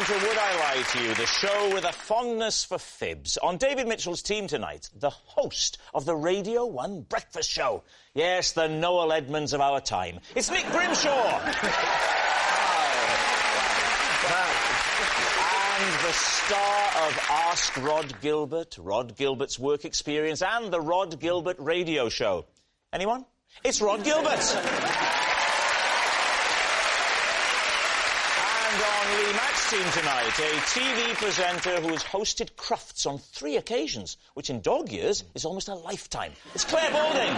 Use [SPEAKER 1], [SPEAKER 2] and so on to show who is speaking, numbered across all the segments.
[SPEAKER 1] welcome to Would I Lie to You, the show with a fondness for fibs. On David Mitchell's team tonight, the host of the Radio 1 breakfast show. Yes, the Noel Edmonds of our time. It's Nick Grimshaw. And the star of Ask Rhod Gilbert, Rhod Gilbert's work experience, and the Rhod Gilbert radio show. Anyone? It's Rhod Gilbert. And on Lee Mack's team tonight, a TV presenter who has hosted Crufts on 3 occasions, which in dog years is almost a lifetime. It's Clare Balding.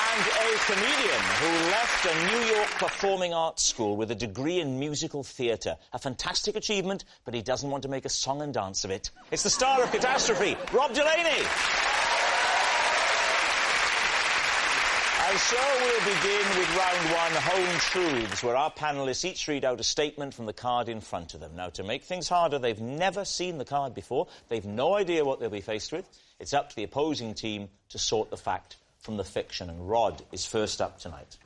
[SPEAKER 1] And a comedian who left a New York performing arts school with a degree in musical theatre. A fantastic achievement, but he doesn't want to make a song and dance of it. It's the star of Catastrophe, Rob Delaney. And so we'll begin with round 1, Home Truths, where our panellists each read out a statement from the card in front of them. Now, to make things harder, they've never seen the card before. They've no idea what they'll be faced with. It's up to the opposing team to sort the fact from the fiction, and Rhod is first up tonight.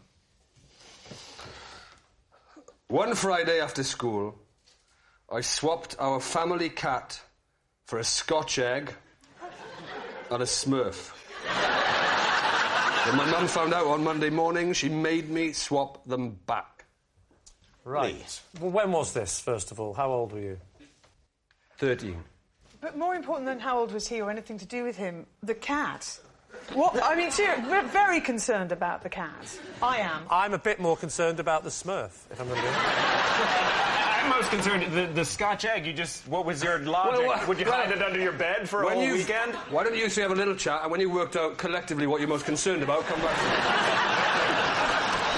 [SPEAKER 2] One Friday after school, I swapped our family cat for a Scotch egg and a Smurf. When my mum found out on Monday morning, she made me swap them back.
[SPEAKER 3] Right. Well, when was this, first of all? How old were you?
[SPEAKER 2] 13.
[SPEAKER 4] But more important than how old was he or anything to do with him, the cat. What? I mean, seriously, we're very concerned about the cat. I am.
[SPEAKER 3] I'm a bit more concerned about the Smurf, if I'm going to be
[SPEAKER 5] I'm most concerned, the Scotch egg, you just... What was your logic? Would you hide it under your bed for a whole weekend?
[SPEAKER 2] Why don't you three have a little chat, and when you worked out collectively what you're most concerned about, come back to me.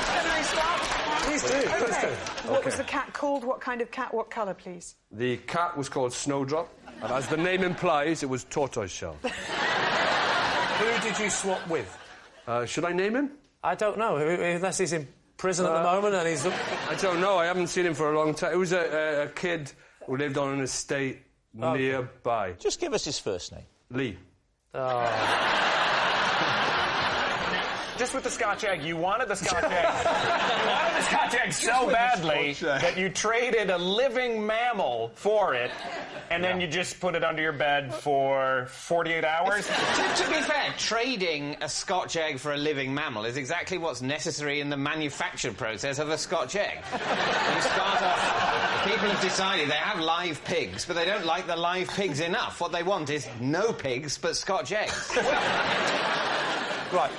[SPEAKER 4] Can I start?
[SPEAKER 3] Please do.
[SPEAKER 4] Okay. What was the cat called? What kind of cat? What colour, please?
[SPEAKER 2] The cat was called Snowdrop, and as the name implies, it was tortoiseshell.
[SPEAKER 3] Who did you swap with?
[SPEAKER 2] Should I name him?
[SPEAKER 3] I don't know, unless he's in prison at the moment and he's...
[SPEAKER 2] I don't know, I haven't seen him for a long time. It was a kid who lived on an estate nearby.
[SPEAKER 1] Just give us his first name.
[SPEAKER 2] Lee.
[SPEAKER 5] Just with the Scotch egg, you wanted the Scotch egg. You wanted the Scotch egg so badly that you traded a living mammal for it, and then you just put it under your bed for 48 hours?
[SPEAKER 6] To be fair, trading a Scotch egg for a living mammal is exactly what's necessary in the manufacture process of a Scotch egg. You start off... People have decided they have live pigs, but they don't like the live pigs enough. What they want is no pigs, but Scotch eggs.
[SPEAKER 3] Right.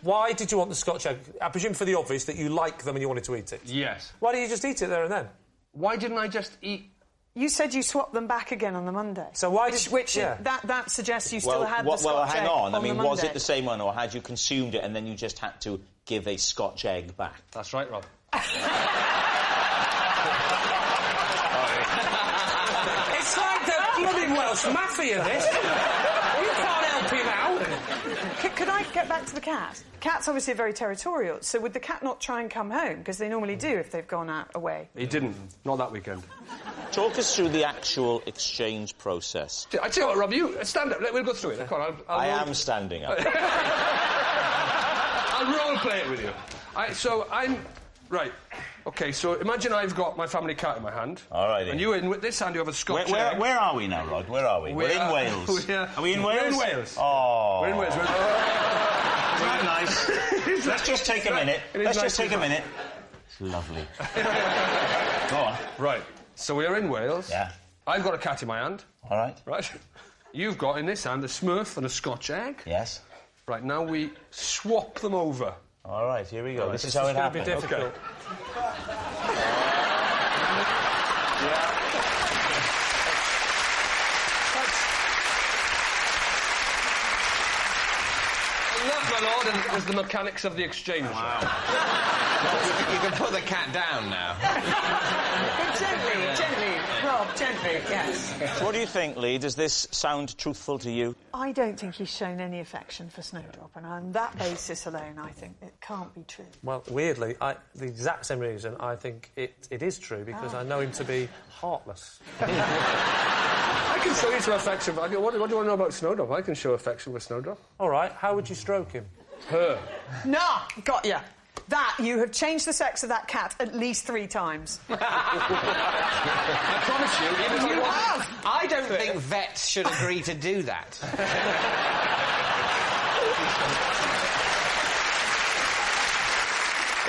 [SPEAKER 3] Why did you want the Scotch egg? I presume for the obvious, that you like them and you wanted to eat it.
[SPEAKER 2] Yes.
[SPEAKER 3] Why didn't you just eat it there and then?
[SPEAKER 2] Why didn't I just eat...
[SPEAKER 4] You said you swapped them back again on the Monday.
[SPEAKER 3] So why
[SPEAKER 4] that suggests you still had the Scotch
[SPEAKER 1] well,
[SPEAKER 4] egg
[SPEAKER 1] hang on. I mean,
[SPEAKER 4] the
[SPEAKER 1] was it
[SPEAKER 4] Monday?
[SPEAKER 1] the same one, or had you consumed it and then you just had to give a Scotch egg back?
[SPEAKER 2] That's right, Rob.
[SPEAKER 3] It's like the bloody Welsh Mafia, this. You can't help him out.
[SPEAKER 4] Could I get back to the cat? Cat's obviously very territorial, so would the cat not try and come home? Because they normally do if they've gone out away.
[SPEAKER 2] He didn't. Not that weekend.
[SPEAKER 1] Talk us through the actual exchange process.
[SPEAKER 2] I tell you what, Rob, you stand up. We'll go through it. Come on,
[SPEAKER 1] I am standing up.
[SPEAKER 2] I'll role play it with you. Right. OK, so imagine I've got my family cat in my hand.
[SPEAKER 1] All right.
[SPEAKER 2] And you with this hand, you have a Scotch egg.
[SPEAKER 1] Where are we now, Rhod? Where are we? We're in Wales.
[SPEAKER 2] Are
[SPEAKER 1] we in Wales?
[SPEAKER 2] We're in Wales.
[SPEAKER 1] Oh.
[SPEAKER 2] We're in Wales.
[SPEAKER 1] Right, nice. Let's just take a minute. Let's just take a minute. It's lovely. Go on.
[SPEAKER 2] Right. So we're in Wales.
[SPEAKER 1] Yeah.
[SPEAKER 2] I've got a cat in my hand.
[SPEAKER 1] All right.
[SPEAKER 2] Right. You've got in this hand a Smurf and a Scotch egg.
[SPEAKER 1] Yes.
[SPEAKER 2] Right, now we swap them over.
[SPEAKER 1] All right, here we go. This is how it happens.
[SPEAKER 3] This is going to be difficult.
[SPEAKER 2] Okay. And that, my lord, is the mechanics of the exchange.
[SPEAKER 6] Wow. You can put the cat down now.
[SPEAKER 4] Gently, Rob, gently, yes.
[SPEAKER 1] So what do you think, Lee? Does this sound truthful to you?
[SPEAKER 4] I don't think he's shown any affection for Snowdrop, and on that basis alone, I think it can't be true.
[SPEAKER 3] Well, weirdly, the exact same reason, I think it is true, because I know him to be heartless.
[SPEAKER 2] I can show you some affection. What do you want to know about Snowdrop? I can show affection with Snowdrop.
[SPEAKER 3] All right, how would you stroke him?
[SPEAKER 2] Her.
[SPEAKER 4] Nah, got ya. that you have changed the sex of that cat at least 3 times.
[SPEAKER 2] I promise you.
[SPEAKER 4] You have.
[SPEAKER 6] I don't think vets should agree to do that.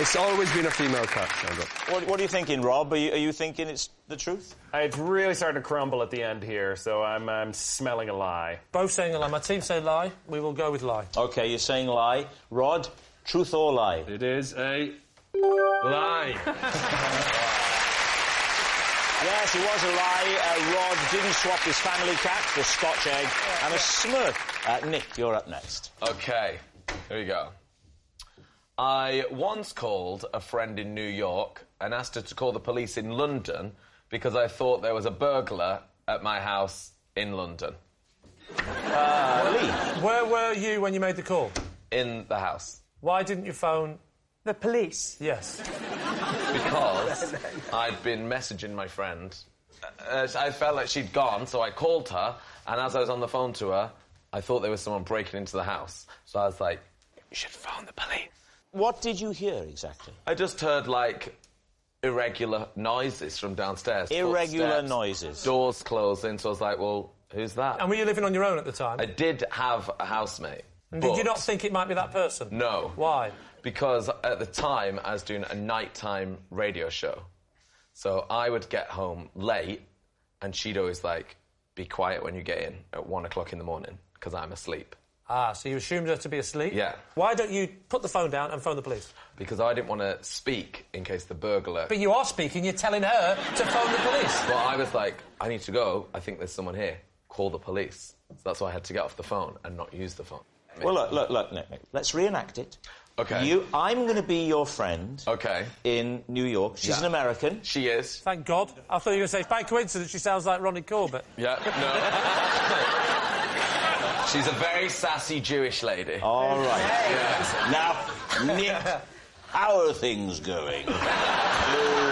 [SPEAKER 2] It's always been a female cat, Sandra.
[SPEAKER 1] What are you thinking, Rob? Are you thinking it's the truth?
[SPEAKER 5] It's really starting to crumble at the end here, so I'm smelling a lie.
[SPEAKER 3] Both saying a lie. My team say lie. We will go with lie.
[SPEAKER 1] OK, you're saying lie. Rhod, truth or lie?
[SPEAKER 2] It is a lie.
[SPEAKER 1] Yes, it was a lie. Rhod didn't swap his family cat for a Scotch egg and a Smurf. Nick, you're up next.
[SPEAKER 7] OK, here we go. I once called a friend in New York and asked her to call the police in London because I thought there was a burglar at my house in London.
[SPEAKER 1] Lee?
[SPEAKER 3] Where were you when you made the call?
[SPEAKER 7] In the house.
[SPEAKER 3] Why didn't you phone...
[SPEAKER 4] The police?
[SPEAKER 3] Yes.
[SPEAKER 7] Because I'd been messaging my friend. I felt like she'd gone, so I called her, and as I was on the phone to her, I thought there was someone breaking into the house. So I was like, you should phone the police.
[SPEAKER 1] What did you hear exactly?
[SPEAKER 7] I just heard, like, irregular noises from downstairs.
[SPEAKER 1] Irregular
[SPEAKER 7] Footsteps,
[SPEAKER 1] noises.
[SPEAKER 7] Doors closing, so I was like, well, who's that?
[SPEAKER 3] And were you living on your own at the time?
[SPEAKER 7] I did have a housemate.
[SPEAKER 3] And did you not think it might be that person?
[SPEAKER 7] No.
[SPEAKER 3] Why?
[SPEAKER 7] Because at the time, I was doing a nighttime radio show. So I would get home late, and she'd always, like, be quiet when you get in at 1 o'clock in the morning, because I'm asleep.
[SPEAKER 3] Ah, so you assumed her to be asleep?
[SPEAKER 7] Yeah.
[SPEAKER 3] Why don't you put the phone down and phone the police?
[SPEAKER 7] Because I didn't want to speak in case the burglar...
[SPEAKER 3] But you are speaking, you're telling her to phone the police.
[SPEAKER 7] Well, I was like, I need to go. I think there's someone here. Call the police. So that's why I had to get off the phone and not use the phone.
[SPEAKER 1] Well, look, Nick. Let's reenact it.
[SPEAKER 7] OK.
[SPEAKER 1] I'm going to be your friend.
[SPEAKER 7] OK.
[SPEAKER 1] In New York. She's an American.
[SPEAKER 7] She is.
[SPEAKER 3] Thank God. I thought you were going to say, by coincidence, she sounds like Rhod Gilbert.
[SPEAKER 7] Yeah, no. She's a very sassy Jewish lady.
[SPEAKER 1] All right. Yes. Now, Nick, how are things going? Over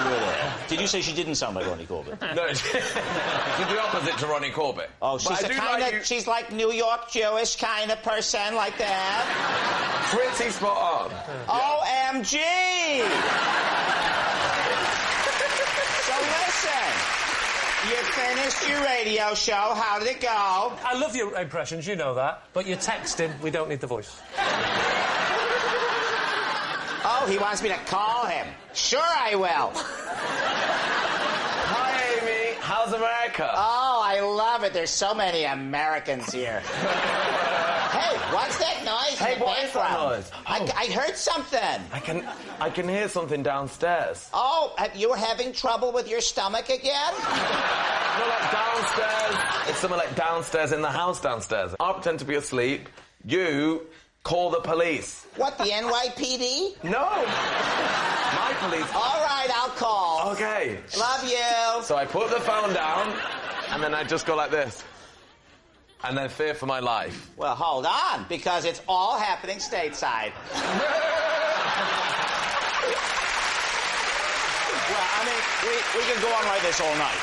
[SPEAKER 1] there. Did you say she didn't sound like Ronnie Corbett?
[SPEAKER 7] No, she's the opposite to Ronnie Corbett.
[SPEAKER 1] Oh, she's like New York Jewish kind of person like that.
[SPEAKER 7] Pretty spot on.
[SPEAKER 1] OMG! So listen. You finished your radio show. How did it go?
[SPEAKER 3] I love your impressions, you know that. But you're texting, we don't need the voice.
[SPEAKER 1] Oh, he wants me to call him. Sure I will.
[SPEAKER 7] Hi, Amy. How's America?
[SPEAKER 1] Oh, I love it. There's so many Americans here. Hey, what's that noise in the
[SPEAKER 7] what is that
[SPEAKER 1] background?
[SPEAKER 7] noise?
[SPEAKER 1] I heard something.
[SPEAKER 7] I can hear something downstairs.
[SPEAKER 1] Oh, you were having trouble with your stomach again?
[SPEAKER 7] No, like downstairs. It's something like downstairs in the house downstairs. I'll pretend to be asleep. You call the police.
[SPEAKER 1] What, the NYPD?
[SPEAKER 7] No. My police.
[SPEAKER 1] All right, I'll call.
[SPEAKER 7] Okay.
[SPEAKER 1] Love you.
[SPEAKER 7] So I put the phone down, and then I just go like this. And then fear for my life.
[SPEAKER 1] Well, hold on, because it's all happening stateside. Well, I mean, we can go on like this all night.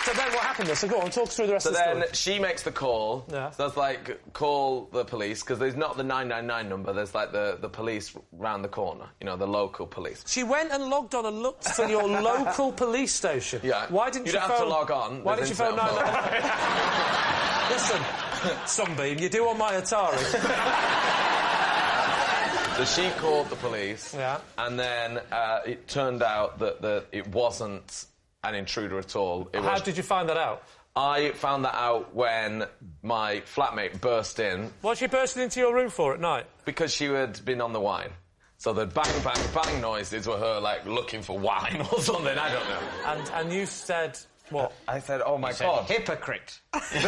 [SPEAKER 3] So then what happened there? So go on, talk us through the rest of the story.
[SPEAKER 7] So then she makes the call.
[SPEAKER 3] Yeah.
[SPEAKER 7] So that's like, call the police, because there's not the 999 number, there's like the police round the corner, you know, the local police.
[SPEAKER 3] She went and logged on and looked for your local police station.
[SPEAKER 7] Yeah.
[SPEAKER 3] Why didn't
[SPEAKER 7] you
[SPEAKER 3] you
[SPEAKER 7] don't
[SPEAKER 3] phone...
[SPEAKER 7] have to log on.
[SPEAKER 3] Why didn't you phone 999? Listen, Sunbeam, you do on my Atari.
[SPEAKER 7] So she called the police.
[SPEAKER 3] Yeah.
[SPEAKER 7] And then it turned out that it wasn't an intruder at all.
[SPEAKER 3] How did you find that out?
[SPEAKER 7] I found that out when my flatmate burst in.
[SPEAKER 3] What's she bursting into your room for at night?
[SPEAKER 7] Because she had been on the wine. So the bang, bang, bang noises were her, like, looking for wine or something, I don't know.
[SPEAKER 3] And you said... What?
[SPEAKER 7] I said, oh, my God.
[SPEAKER 6] Hypocrite.
[SPEAKER 7] I said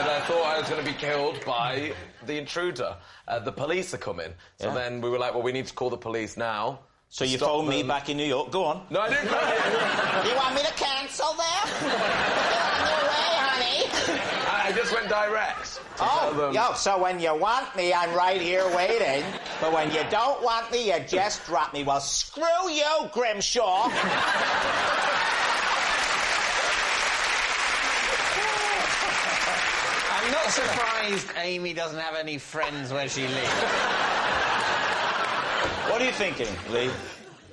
[SPEAKER 7] I thought I was going to be killed by the intruder. The police are coming. So then we were like, well, we need to call the police now.
[SPEAKER 1] So you phoned me back in New York. Go on.
[SPEAKER 7] No, I didn't phone you.
[SPEAKER 1] You want me to cancel that? Get on your way, honey.
[SPEAKER 7] I just went direct.
[SPEAKER 1] So when you want me, I'm right here waiting. But when you don't want me, you just drop me. Well, screw you, Grimshaw.
[SPEAKER 6] I'm not surprised Amy doesn't have any friends where she lives.
[SPEAKER 1] What are you thinking, Lee?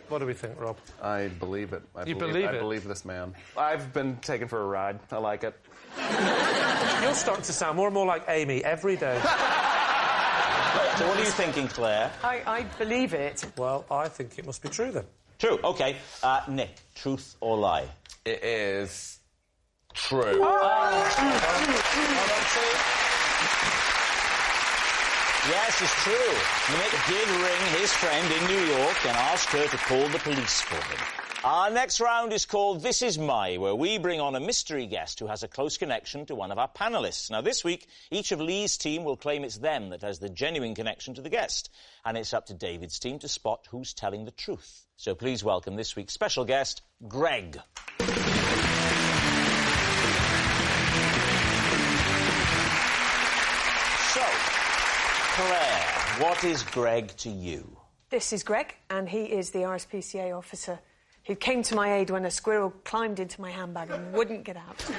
[SPEAKER 8] What do we think, Rob?
[SPEAKER 9] I believe it. I believe this man.
[SPEAKER 5] I've been taken for a ride. I like it.
[SPEAKER 8] You're starting to sound more and more like Amy every day.
[SPEAKER 1] So what are you thinking, Claire?
[SPEAKER 4] I believe it.
[SPEAKER 8] Well, I think it must be true, then.
[SPEAKER 1] True, OK. Nick, truth or lie?
[SPEAKER 7] It is true.
[SPEAKER 1] Yes, it's true. Nick did ring his friend in New York and ask her to call the police for him. Our next round is called This Is My, where we bring on a mystery guest who has a close connection to one of our panellists. Now, this week, each of Lee's team will claim it's them that has the genuine connection to the guest. And it's up to David's team to spot who's telling the truth. So please welcome this week's special guest, Greg. So, Claire, what is Greg to you?
[SPEAKER 4] This is Greg, and he is the RSPCA officer who came to my aid when a squirrel climbed into my handbag and wouldn't get out.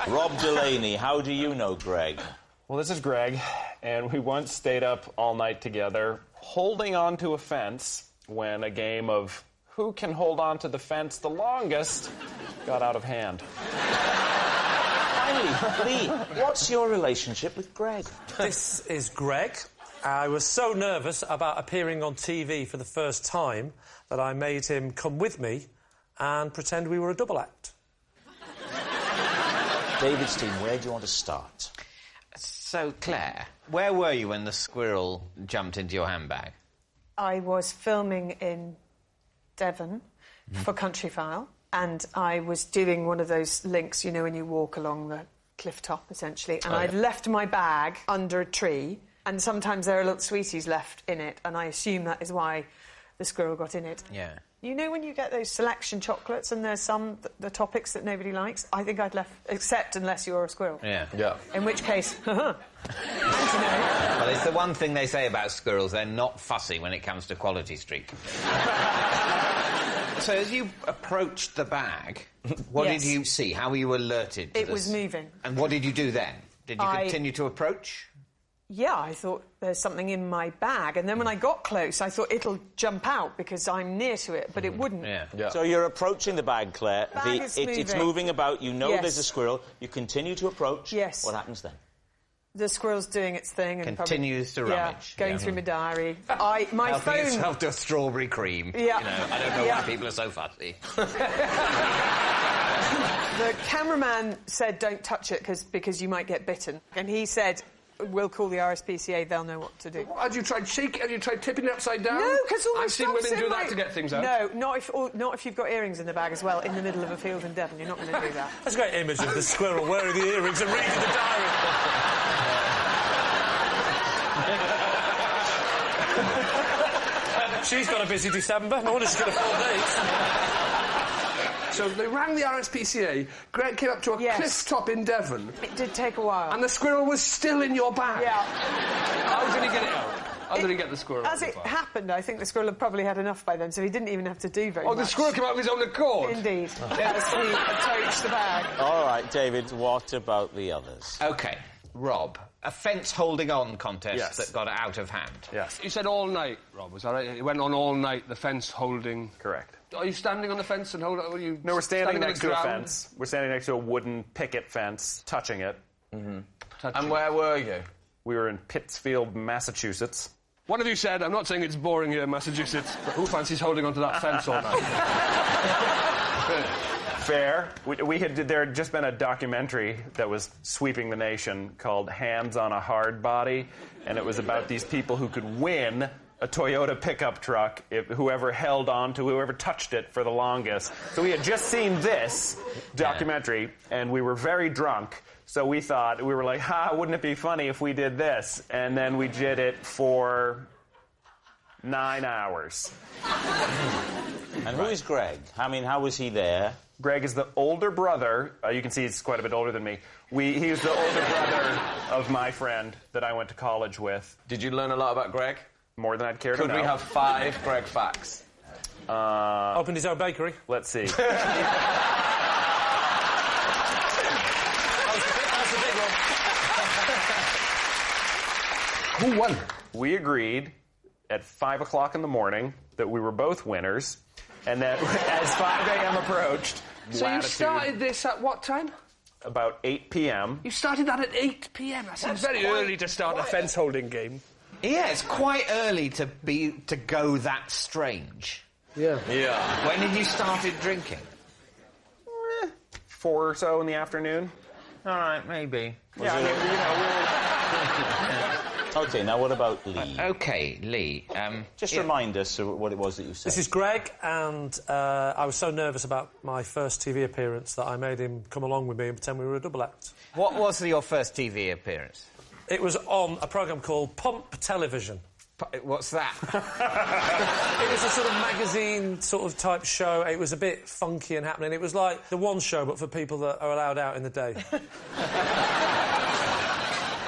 [SPEAKER 1] Rob Delaney, how do you know Greg?
[SPEAKER 5] Well, this is Greg, and we once stayed up all night together, holding on to a fence when a game of who can hold on to the fence the longest got out of hand.
[SPEAKER 1] Finally, Lee, what's your relationship with Greg?
[SPEAKER 8] This is Greg. I was so nervous about appearing on TV for the first time that I made him come with me and pretend we were a double act.
[SPEAKER 1] David's team, where do you want to start?
[SPEAKER 6] So, Claire, where were you when the squirrel jumped into your handbag?
[SPEAKER 4] I was filming in Devon for Country File, and I was doing one of those links, you know, when you walk along the cliff top, essentially, and I'd left my bag under a tree, and sometimes there are little sweeties left in it, and I assume that is why the squirrel got in it.
[SPEAKER 6] Yeah.
[SPEAKER 4] You know when you get those selection chocolates and there's some, the topics that nobody likes? I think I'd left, except unless you're a squirrel.
[SPEAKER 6] Yeah.
[SPEAKER 4] In which case,
[SPEAKER 6] Well, it's the one thing they say about squirrels, they're not fussy when it comes to Quality Street. So as you approached the bag, what did you see? How were you alerted to
[SPEAKER 4] It was moving.
[SPEAKER 6] And what did you do then? Did you continue to approach?
[SPEAKER 4] Yeah, I thought there's something in my bag. And then when I got close, I thought it'll jump out because I'm near to it, but it wouldn't.
[SPEAKER 6] Yeah.
[SPEAKER 1] So you're approaching the bag, Claire.
[SPEAKER 4] Bag is
[SPEAKER 1] it's moving about. You know there's a squirrel. You continue to approach.
[SPEAKER 4] Yes.
[SPEAKER 1] What happens then?
[SPEAKER 4] The squirrel's doing its thing. And
[SPEAKER 6] Continues to rummage.
[SPEAKER 4] Going through my diary. My
[SPEAKER 6] Helping
[SPEAKER 4] phone...
[SPEAKER 6] yourself to a strawberry cream.
[SPEAKER 4] Yeah.
[SPEAKER 6] You know, I don't know why people are so fussy.
[SPEAKER 4] The cameraman said, don't touch it because you might get bitten. And he said, we'll call the RSPCA, they'll know what to do.
[SPEAKER 2] Had you tried shaking? Had you tried tipping it upside down?
[SPEAKER 4] No, because all
[SPEAKER 2] I've seen women do that to get things out.
[SPEAKER 4] No, not if you've got earrings in the bag as well, in the middle of a field in Devon. You're not going to do that.
[SPEAKER 8] That's a great image of the squirrel wearing the earrings and reading the diary. She's got a busy December. No wonder she's got a full date.
[SPEAKER 2] So they rang the RSPCA. Greg came up to a cliff top in Devon.
[SPEAKER 4] It did take a while.
[SPEAKER 2] And the squirrel was still in your bag.
[SPEAKER 4] Yeah.
[SPEAKER 2] How did he get it out? How did he get the squirrel out?
[SPEAKER 4] As it happened, I think the squirrel had probably had enough by then, so he didn't even have to do very much.
[SPEAKER 2] Oh, the squirrel came out of his own accord?
[SPEAKER 4] Indeed. Yes, he approached the bag.
[SPEAKER 1] All right, David, what about the others?
[SPEAKER 6] OK, Rob, a fence-holding-on contest that got out of hand.
[SPEAKER 2] Yes. You said all night, Rob, was that right? It went on all night, the fence holding...
[SPEAKER 5] Correct.
[SPEAKER 2] Are you standing on the fence and holding... Are you
[SPEAKER 5] No, we're standing next to a
[SPEAKER 2] ground?
[SPEAKER 5] fence. We're standing next to a wooden picket fence, touching it.
[SPEAKER 7] And where were you?
[SPEAKER 5] We were in Pittsfield, Massachusetts.
[SPEAKER 2] One of you said, I'm not saying it's boring here in Massachusetts, but who fancies holding onto that fence all night?
[SPEAKER 5] Fair. There had just been a documentary that was sweeping the nation called Hands on a Hard Body, and it was about these people who could win a Toyota pickup truck if whoever held on to whoever touched it for the longest. So we had just seen this documentary, and we were very drunk. So we thought, we were like, wouldn't it be funny if we did this? And then we did it for 9 hours.
[SPEAKER 1] And who is Greg? I mean, how was he there?
[SPEAKER 5] Greg is the older brother. You can see he's quite a bit older than me. He's the older brother of my friend that I went to college with.
[SPEAKER 7] Did you learn a lot about Greg?
[SPEAKER 5] More than I'd care to know.
[SPEAKER 7] Could we have 5 Greg facts?
[SPEAKER 8] Opened his own bakery.
[SPEAKER 5] Let's see.
[SPEAKER 2] Who won?
[SPEAKER 5] We agreed at 5 o'clock in the morning that we were both winners, and that as 5 a.m. approached...
[SPEAKER 2] So you started this at what time?
[SPEAKER 5] About 8 p.m.
[SPEAKER 2] You started that at 8 p.m. That seems very early to start a fence-holding game.
[SPEAKER 6] Yeah, it's quite early to go that strange.
[SPEAKER 2] Yeah.
[SPEAKER 7] Yeah.
[SPEAKER 6] When did you started drinking?
[SPEAKER 5] 4 or so in the afternoon.
[SPEAKER 6] All right, maybe.
[SPEAKER 1] OK, now what about Lee?
[SPEAKER 6] OK, Lee.
[SPEAKER 1] Just remind us of what it was that you said.
[SPEAKER 8] This is Greg, and I was so nervous about my first TV appearance that I made him come along with me and pretend we were a double act.
[SPEAKER 6] What was your first TV appearance?
[SPEAKER 8] It was on a programme called Pump Television.
[SPEAKER 6] What's that?
[SPEAKER 8] It was a sort of magazine sort of type show. It was a bit funky and happening. It was like the One Show, but for people that are allowed out in the day.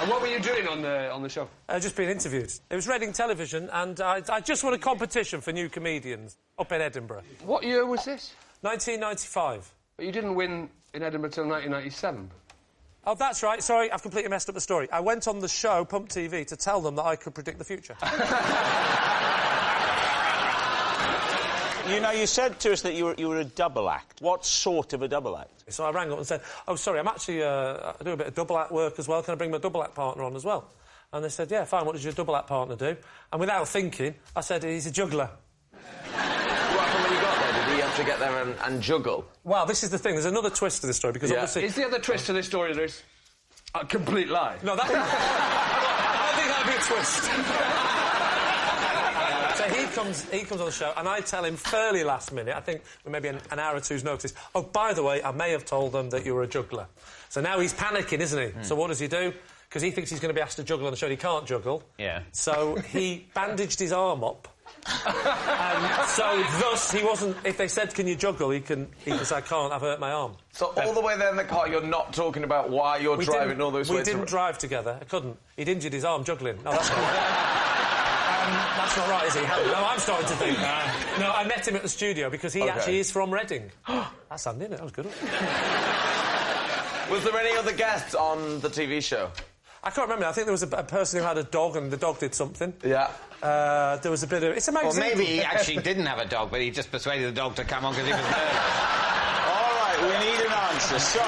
[SPEAKER 2] And what were you doing on the show?
[SPEAKER 8] Just being interviewed. It was Reading Television, and I just won a competition for new comedians up in Edinburgh.
[SPEAKER 2] What year was this?
[SPEAKER 8] 1995.
[SPEAKER 2] But you didn't win in Edinburgh till 1997.
[SPEAKER 8] Oh, that's right. Sorry, I've completely messed up the story. I went on the show, Pump TV, to tell them that I could predict the future.
[SPEAKER 1] You know, you said to us that you were a double act. What sort of a double act?
[SPEAKER 8] So I rang up and said, oh, sorry, I'm actually... I do a bit of double act work as well. Can I bring my double act partner on as well? And they said, yeah, fine, what does your double act partner do? And without thinking, I said, he's a juggler.
[SPEAKER 7] What happened when you got there? Did he have to get there and juggle?
[SPEAKER 8] Well, this is the thing. There's another twist to this story, because obviously...
[SPEAKER 2] Is the other twist to this story there's a complete lie?
[SPEAKER 8] No, that... I don't think that'd be a twist. So he comes on the show, and I tell him fairly last minute, I think with maybe an hour or two's notice, oh, by the way, I may have told them that you were a juggler. So now he's panicking, isn't he? So what does he do? Because he thinks he's going to be asked to juggle on the show, and he can't juggle.
[SPEAKER 6] Yeah.
[SPEAKER 8] So he bandaged his arm up. And so thus he wasn't... If they said, can you juggle, he can say, I can't, I've hurt my arm.
[SPEAKER 7] So all the way there in the car, you're not talking about why you're driving all those ways?
[SPEAKER 8] We didn't drive together. I couldn't. He'd injured his arm juggling. No, that's not... that's not right, is he? No, I'm starting to think. No, I met him at the studio because he actually is from Reading. That's handy, isn't it? That was good.
[SPEAKER 7] Was there any other guests on the TV show?
[SPEAKER 8] I can't remember. I think there was a person who had a dog and the dog did something.
[SPEAKER 7] Yeah.
[SPEAKER 8] There was a bit of... It's amazing.
[SPEAKER 6] Or maybe he actually didn't have a dog, but he just persuaded the dog to come on because he was nervous.
[SPEAKER 1] All right, we need an answer. So,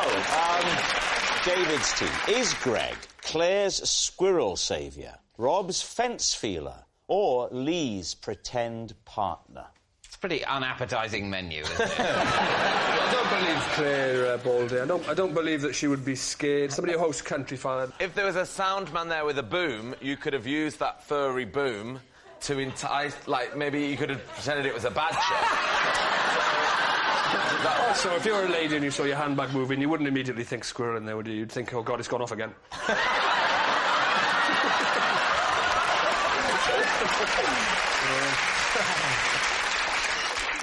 [SPEAKER 1] David's team. Is Greg Clare's squirrel saviour, Rob's fence feeler, or Lee's pretend partner?
[SPEAKER 6] It's a pretty unappetising menu, isn't it?
[SPEAKER 2] I don't believe Clare Baldy. I don't believe that she would be scared. Somebody who hosts Country Fire.
[SPEAKER 7] If there was a sound man there with a boom, you could have used that furry boom to entice... Like, maybe you could have pretended it was a badger.
[SPEAKER 2] Also, if you were a lady and you saw your handbag moving, you wouldn't immediately think squirrel in there, would you? You'd think, oh, God, it's gone off again.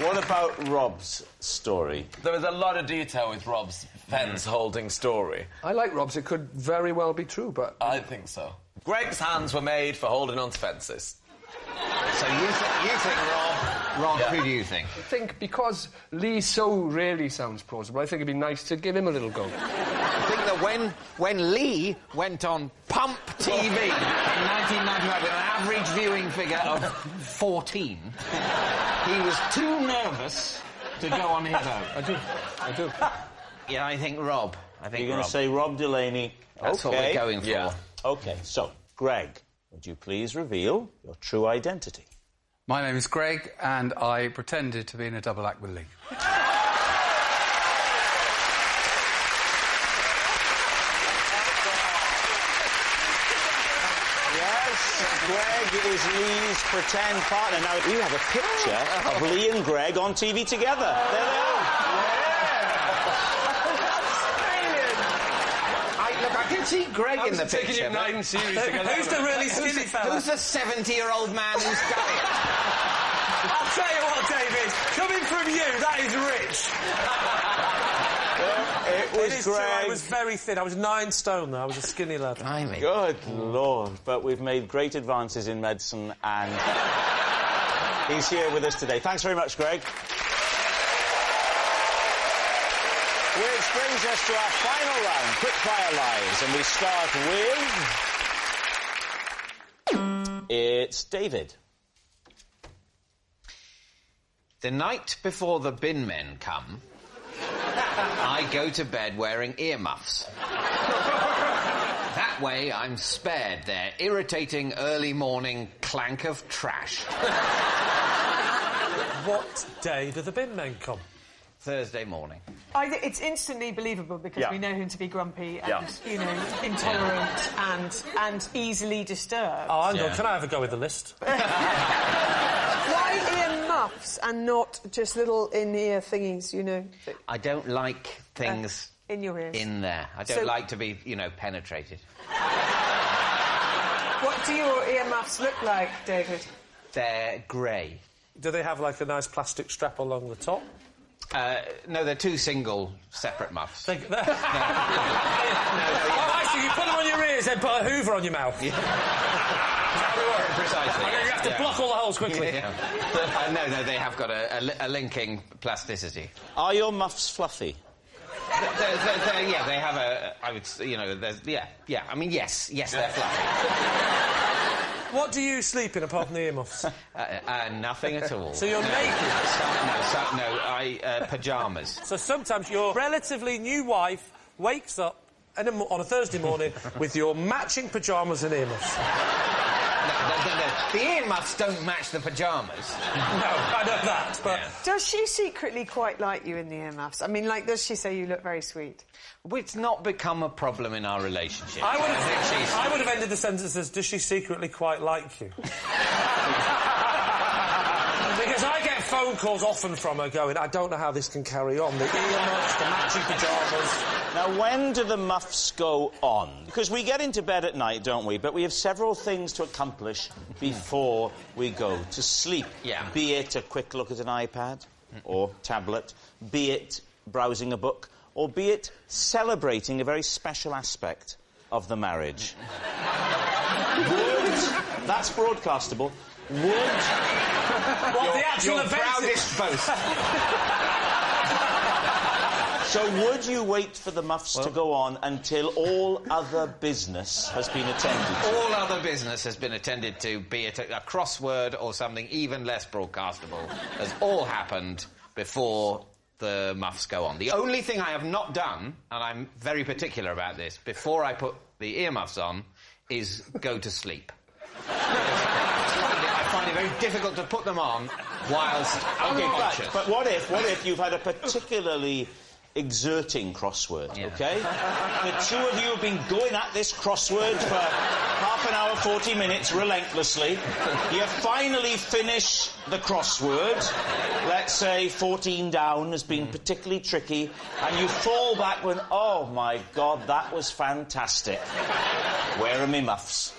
[SPEAKER 1] What about Rob's story?
[SPEAKER 7] There was a lot of detail with Rob's fence-holding story.
[SPEAKER 2] I like Rob's. It could very well be true, but...
[SPEAKER 7] I think so. Greg's hands were made for holding on to fences.
[SPEAKER 6] So you think Rob... Rob, who do you think?
[SPEAKER 2] I think because Lee so rarely sounds plausible, I think it'd be nice to give him a little go.
[SPEAKER 6] I think that when Lee went on Pump TV in 1995 with an average viewing figure of 14, he was too nervous to go on his own.
[SPEAKER 2] I do.
[SPEAKER 6] Yeah, I think Rob.
[SPEAKER 1] You're going to say Rob Delaney.
[SPEAKER 6] That's what we're going for.
[SPEAKER 7] Yeah.
[SPEAKER 1] OK, so, Greg, would you please reveal your true identity?
[SPEAKER 10] My name is Greg, and I pretended to be in a double act with Lee.
[SPEAKER 1] Yes, Greg is Lee's pretend partner. Now, we have a picture of Lee and Greg on TV together. There they are.
[SPEAKER 6] Look, I can see Greg in the picture.
[SPEAKER 2] Taking you 9 series together.
[SPEAKER 8] Who's the really skinny fella?
[SPEAKER 6] Who's the 70-year-old man who's done it?
[SPEAKER 8] I'll tell you what, David. Coming from you, that is rich.
[SPEAKER 1] It was
[SPEAKER 8] True,
[SPEAKER 1] Greg.
[SPEAKER 8] I was very thin. I was 9 stone, though. I was a skinny lad.
[SPEAKER 6] Blimey.
[SPEAKER 1] Good Lord. But we've made great advances in medicine, and he's here with us today. Thanks very much, Greg. Which brings us to our final round, Quickfire Lives, and we start with... It's David.
[SPEAKER 6] The night before the bin men come, I go to bed wearing earmuffs. That way I'm spared their irritating early morning clank of trash.
[SPEAKER 8] What day do the bin men come?
[SPEAKER 6] Thursday morning.
[SPEAKER 4] It's instantly believable because we know him to be grumpy and, intolerant and easily disturbed.
[SPEAKER 8] Oh, hang on, can I have a go with the list?
[SPEAKER 4] Why ear muffs and not just little in-ear thingies,
[SPEAKER 6] I don't like things...
[SPEAKER 4] in your ears.
[SPEAKER 6] In there. I don't like to be, penetrated.
[SPEAKER 4] What do your earmuffs look like, David?
[SPEAKER 6] They're grey.
[SPEAKER 8] Do they have, like, a nice plastic strap along the top?
[SPEAKER 6] No, they're two single, separate muffs.
[SPEAKER 8] Oh, actually, you put them on your ears, then put a Hoover on your mouth.
[SPEAKER 6] Precisely.
[SPEAKER 8] And then you have to block all the holes quickly.
[SPEAKER 6] No, they have got a linking plasticity.
[SPEAKER 1] Are your muffs fluffy?
[SPEAKER 6] They have a... I would... I mean, yes, they're fluffy.
[SPEAKER 8] What do you sleep in apart from the earmuffs?
[SPEAKER 6] Nothing at all.
[SPEAKER 8] So you're naked?
[SPEAKER 6] Pyjamas.
[SPEAKER 8] So sometimes your relatively new wife wakes up on a Thursday morning with your matching pyjamas and earmuffs.
[SPEAKER 6] The earmuffs don't match the pyjamas.
[SPEAKER 8] No, I know that, but...
[SPEAKER 4] Does she secretly quite like you in the earmuffs? I mean, does she say you look very sweet?
[SPEAKER 6] It's not become a problem in our relationship.
[SPEAKER 8] I would have ended the sentence as, does she secretly quite like you? Because I get phone calls often from her going, I don't know how this can carry on. The earmuffs, the matching pyjamas...
[SPEAKER 1] Now, when do the muffs go on? Because we get into bed at night, don't we? But we have several things to accomplish before we go to sleep.
[SPEAKER 6] Yeah.
[SPEAKER 1] Be it a quick look at an iPad or tablet, be it browsing a book, or be it celebrating a very special aspect of the marriage. That's broadcastable.
[SPEAKER 8] What the actual
[SPEAKER 6] your
[SPEAKER 8] event
[SPEAKER 6] proudest boast.
[SPEAKER 1] So would you wait for the muffs to go on until all other business has been attended to?
[SPEAKER 6] All other business has been attended to, be it a crossword or something even less broadcastable, has all happened before the muffs go on. The only thing I have not done, and I'm very particular about this, before I put the earmuffs on, is go to sleep. I find it very difficult to put them on whilst unconscious.
[SPEAKER 1] But what if you've had a particularly exerting crossword, OK? The two of you have been going at this crossword for half an hour, 40 minutes, relentlessly. You finally finish the crossword. Let's say 14 down has been particularly tricky, and you fall back when, oh, my God, that was fantastic. Where are me muffs?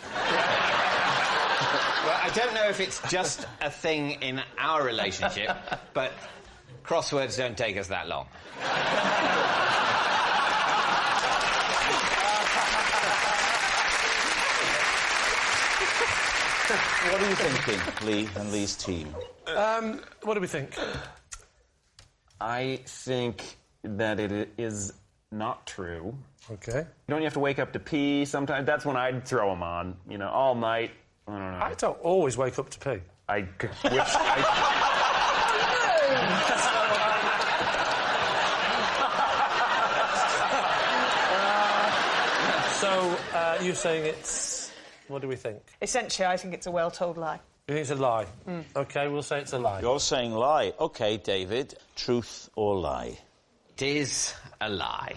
[SPEAKER 6] Well, I don't know if it's just a thing in our relationship, but crosswords don't take us that long.
[SPEAKER 1] What are you thinking, Lee and Lee's team?
[SPEAKER 8] What do we think?
[SPEAKER 5] I think that it is not true.
[SPEAKER 8] OK.
[SPEAKER 5] Don't you have to wake up to pee sometimes? That's when I'd throw them on, all night. I don't know.
[SPEAKER 8] I don't always wake up to pee.
[SPEAKER 5] I wish
[SPEAKER 8] So, you're saying it's... What do we think?
[SPEAKER 4] Essentially, I think it's a well-told lie.
[SPEAKER 8] You think it's a lie? OK, we'll say it's a lie.
[SPEAKER 1] You're saying lie. OK, David, truth or lie?
[SPEAKER 6] It is a lie.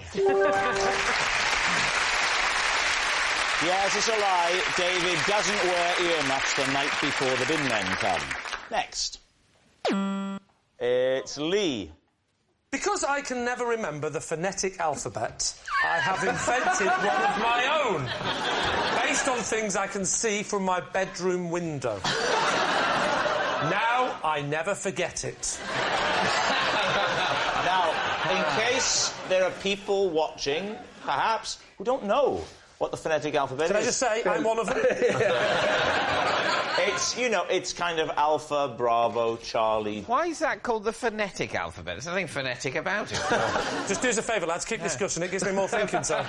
[SPEAKER 1] Yes, it's a lie. David doesn't wear earmuffs the night before the bin men come. Next. It's Lee.
[SPEAKER 8] Because I can never remember the phonetic alphabet, I have invented one of my own, based on things I can see from my bedroom window. Now, I never forget it.
[SPEAKER 1] Now, in case there are people watching, perhaps, who don't know what the phonetic alphabet is...
[SPEAKER 8] Can I just say, I'm one of them?
[SPEAKER 1] It's, it's kind of Alpha, Bravo, Charlie...
[SPEAKER 6] Why is that called the phonetic alphabet? There's nothing phonetic about it.
[SPEAKER 8] Just do us a favour, lads, keep discussing. It gives me more thinking time.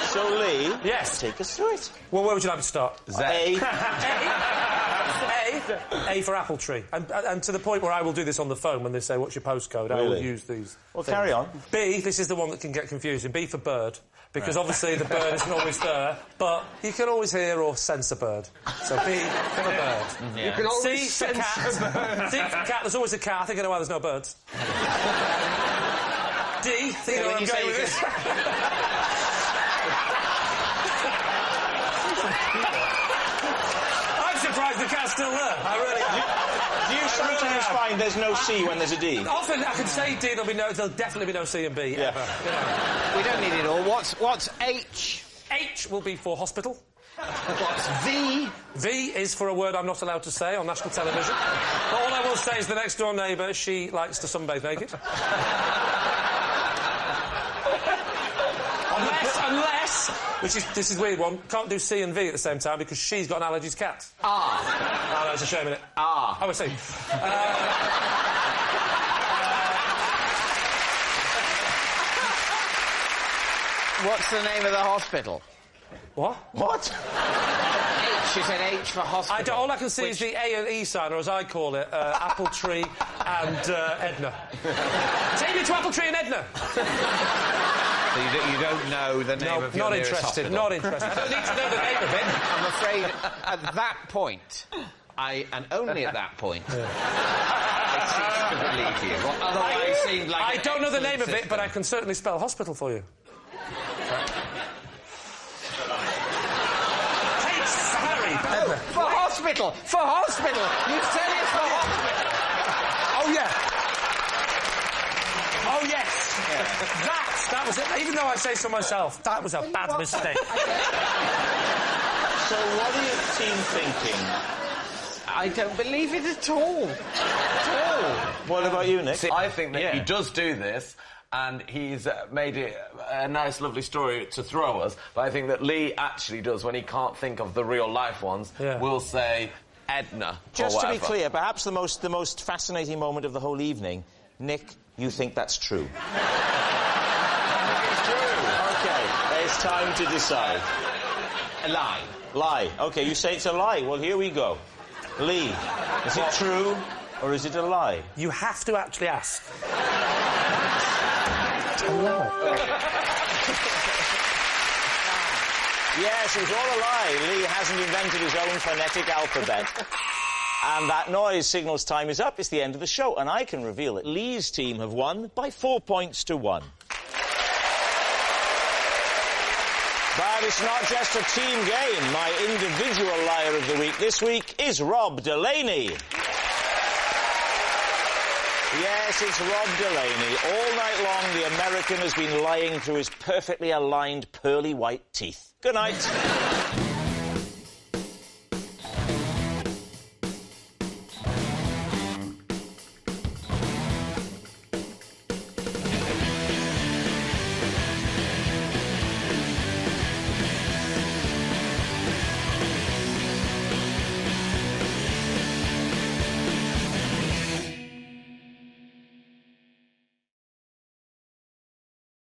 [SPEAKER 1] So, Lee...
[SPEAKER 8] Yes?
[SPEAKER 1] Take us through it.
[SPEAKER 8] Well, where would you like me to start?
[SPEAKER 1] A.
[SPEAKER 8] A. A for apple tree. And to the point where I will do this on the phone when they say, what's your postcode? I will use these.
[SPEAKER 1] Well, carry on.
[SPEAKER 8] B, this is the one that can get confusing. B for bird. Because obviously the bird isn't always there, but you can always hear or sense a bird. So B for bird.
[SPEAKER 2] Yeah. You can always
[SPEAKER 8] C for cat. C for cat. There's always a cat. I think I know why there's no birds. D, think where I'm going with this. I'm surprised the cat's still there. I really am.
[SPEAKER 1] Do you sometimes find there's no C when there's a D?
[SPEAKER 8] Often I can say D, there'll definitely be no C and B.
[SPEAKER 1] Yeah.
[SPEAKER 8] Ever, you know.
[SPEAKER 6] We don't need it all. What's H?
[SPEAKER 8] H will be for hospital.
[SPEAKER 6] What's V?
[SPEAKER 8] V is for a word I'm not allowed to say on national television. But all I will say is the next door neighbour, she likes to sunbathe naked. Unless, this is a weird one, can't do C and V at the same time because she's got an allergy to cats.
[SPEAKER 6] R.
[SPEAKER 8] Oh, no, it's a shame, innit?
[SPEAKER 6] R.
[SPEAKER 8] Oh, I see.
[SPEAKER 6] What's the name of the hospital?
[SPEAKER 8] What?
[SPEAKER 1] What?
[SPEAKER 6] H. You said H for hospital.
[SPEAKER 8] All I can see is the A and E sign, or as I call it, Apple Tree and Edna. Take me to Apple Tree and Edna.
[SPEAKER 6] So you don't know the name of your nearest hospital?
[SPEAKER 8] Not interested. I don't need to know the name of it.
[SPEAKER 6] I'm afraid at that point, and only at that point, I cease to believe you. What otherwise seemed like
[SPEAKER 8] I don't know the name of it, but I can certainly spell hospital for you.
[SPEAKER 6] For hospital! For hospital! You said it's for hospital!
[SPEAKER 8] Oh, yeah. Oh, yes. Yeah. That was it. Even though I say so myself, that was a bad mistake.
[SPEAKER 1] So what are your team thinking?
[SPEAKER 6] I don't believe it at all. At all.
[SPEAKER 1] What about you, Nick?
[SPEAKER 7] I think that he does do this, and he's made it a nice, lovely story to throw us. But I think that Lee actually does, when he can't think of the real-life ones, will say Edna.
[SPEAKER 1] Just
[SPEAKER 7] or
[SPEAKER 1] to be
[SPEAKER 7] whatever.
[SPEAKER 1] clear, perhaps the most fascinating moment of the whole evening, Nick, you think that's true? It's true. OK, it's time to decide.
[SPEAKER 6] A lie.
[SPEAKER 1] Lie. OK, you say it's a lie. Well, here we go. Lee, is it true or is it a lie?
[SPEAKER 8] You have to actually ask.
[SPEAKER 1] Yes, it was all a lie. Lee hasn't invented his own phonetic alphabet. And that noise signals time is up. It's the end of the show. And I can reveal that Lee's team have won by 4 points to 1. But it's not just a team game. My individual liar of the week this week is Rob Delaney. Yes, it's Rhod Delaney. All night long, the American has been lying through his perfectly aligned pearly white teeth. Good night.